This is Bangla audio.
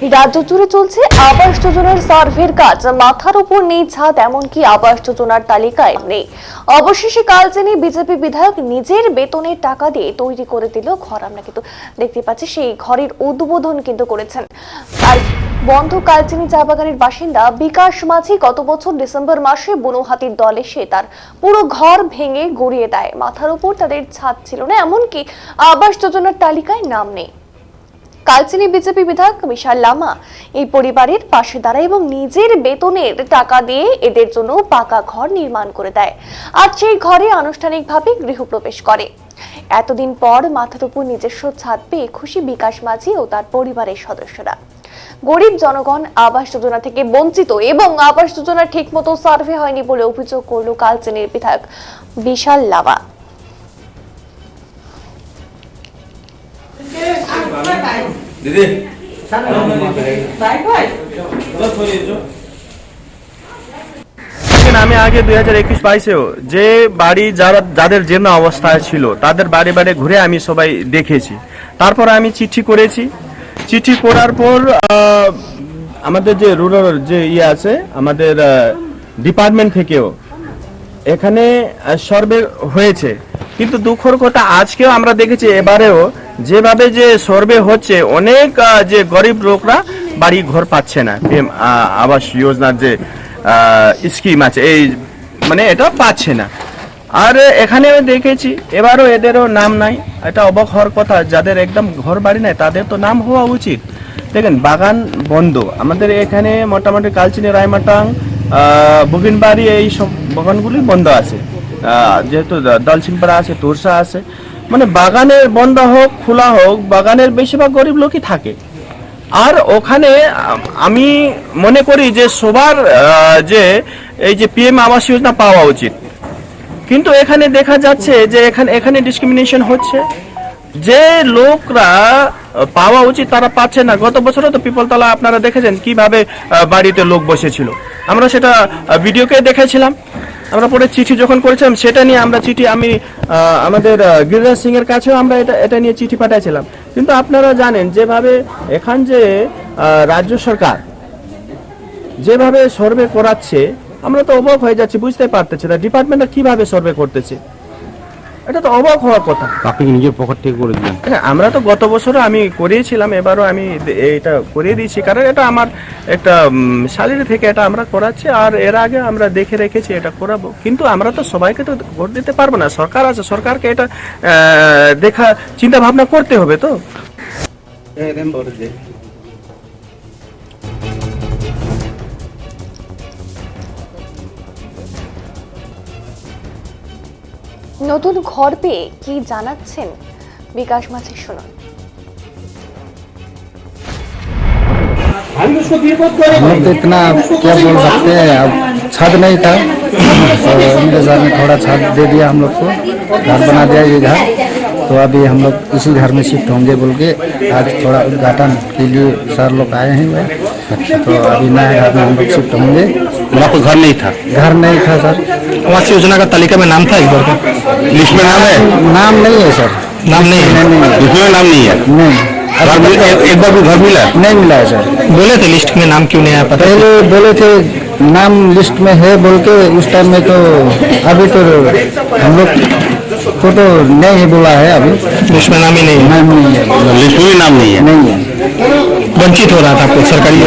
রাজ্য জুড়ে চলছে আবাস যোজনার সার্ভের কাজ। মাথার উপর নেই ছাদ, এমনকি আবাস যোজনার তালিকায় নেই। অবশেষে কালচিনি বিজেপি বিধায়ক নিজের বেতনের টাকা দিয়ে তৈরি করে দিল ঘর। আমরা কিন্তু দেখতে পাচ্ছি সেই ঘরের উদ্বোধন কিন্তু করেছেন। আর বন্ধ কালচিনি চা বাগানের বাসিন্দা বিকাশ মাঝি গত বছর ডিসেম্বর মাসে বুনো হাতির দল এসে তার পুরো ঘর ভেঙে গড়িয়ে দেয়। মাথার উপর তাদের ছাদ ছিল না, এমনকি আবাস যোজনার তালিকায় নাম নেই। কালচিনি বিজেপি বিধায়ক বিশাল লামা এই পরিবারের পাশে দাঁড়ায় এবং নিজের বেতনের টাকা দিয়ে এদের জন্য পাকা ঘর নির্মাণ করে দেয়। আর সেই ঘরে আনুষ্ঠানিকভাবে গৃহপ্রবেশ করে। এতদিন পর মাথার উপর নিজস্ব ছাদ পেয়ে খুশি বিকাশ মাঝি ও তার পরিবারের সদস্যরা। গরিব জনগণ আবাস যোজনা থেকে বঞ্চিত এবং আবাস যোজনা ঠিকমতো সার্ভে হয়নি বলে অভিযোগ করল কালচিনির বিধায়ক বিশাল লামা। दीदी আমি আগে 2021-22-এও যে বাড়ি যাদের জীর্ণ অবস্থায় ছিল তাদের বাড়ি বাড়ি ঘুরে আমি সবাই দেখেছি। তারপর আমি চিঠি করেছি। চিঠি করার পর আমাদের যে রুরাল যে আছে আমাদের ডিপার্টমেন্ট থেকেও এখানে সার্ভে হয়েছে, কিন্তু দুঃখের কথা আজকেও আমরা দেখেছি এবারেও যেভাবে যে সার্ভে হচ্ছে অনেক যে গরিব লোকরা বাড়ি ঘর পাচ্ছে না। পিএম আবাস যোজনার যে স্কিম আছে এই মানে এটা পাচ্ছে না। আর এখানে দেখেছি এবারও এদেরও নাম নাই। এটা অবাক হওয়ার কথা, যাদের একদম ঘর বাড়ি নাই তাদের তো নাম হওয়া উচিত। দেখেন বাগান বন্ধ আমাদের এখানে, মোটামুটি কালচিনি, রায়মাটাং, বুগিনবাড়ি এই সব বাগানগুলি বন্ধ আছে। যেহেতু দলসিংপাড়া আছে, তোরসা আছে, মানে বাগানের বন্ধ হোক খোলা হোক বাগানের বেশিরভাগ গরিব লোকই থাকে। আর ওখানে আমি মনে করি যে সবার যে এই যে পিএম আবাস যোজনা পাওয়া উচিত, কিন্তু এখানে দেখা যাচ্ছে যে এখানে ডিসক্রিমিনেশন হচ্ছে। যে লোকরা পাওয়া উচিত তারা পাচ্ছে না। গত বছরও তো পিপলতলা আপনারা দেখেছেন কিভাবে বাড়িতে লোক বসেছিল, আমরা সেটা ভিডিওকে দেখেছিলাম। আমরা পরে চিঠি যখন করেছিলাম সেটা নিয়ে আমরা চিঠি আমি আমাদের গিরিরাজ সিং এর কাছেও আমরা এটা নিয়ে চিঠি পাঠাইছিলাম। কিন্তু আপনারা জানেন যেভাবে এখান যে রাজ্য সরকার যেভাবে সার্ভে করাচ্ছে আমরা তো অবাক হয়ে যাচ্ছি, বুঝতে পারতেছি না ডিপার্টমেন্টটা কিভাবে সার্ভে করতেছে। এটা তো অবাক হওয়ার কথা। আপনি কি নিজের পকেট থেকে করে দিলেন? হ্যাঁ, আমরা তো গত বছরও আমি করিয়েছিলাম, এবারও আমি এটা করিয়ে দিয়েছি, কারণ এটা আমার একটা স্যালারি থেকে এটা আমরা করাচ্ছি। আর এর আগে আমরা দেখে রেখেছি এটা করাবো, কিন্তু আমরা তো সবাইকে তো ভোট দিতে পারবো না। সরকার আছে, সরকারকে এটা দেখা চিন্তা ভাবনা করতে হবে। তো নতুন ঘর পেয়ে কি জানাচ্ছেন বিকাশ মাঝি, শুনুন। हम तो इतना क्या बोल सकते हैं, अब छत नहीं था तो मेरे सर ने थोड़ा छत दे दिया हम लोग को, घर बना दिया ये घर। तो अभी हम लोग इसी घर में शिफ्ट होंगे बोल के आज थोड़ा उद्घाटन के लिए सर लोग आए हैं। तो अभी नए घर में हम लोग शिफ्ट होंगे। वहाँ कोई घर नहीं था? घर नहीं था सर। आवास योजना का तालिका में नाम था एक बार का? लिस्ट में नाम है? नाम नहीं है सर, नाम नहीं है? लिस्ट में नाम नहीं है? नहीं। एक बार भी घर मिला? नहीं मिला है सर। बोले थे लिस्ट में नाम क्यों नहीं आया पता? पहले बोले थे नाम लिस्ट में है बोल के उस टाइम में, तो अभी तो हम लोग को तो नहीं बोला है, अभी लिस्ट में नाम ही नहीं है? नाम नहीं है, लिस्ट में नाम नहीं है? नहीं है। वंचित हो रहा था आपको सरकारी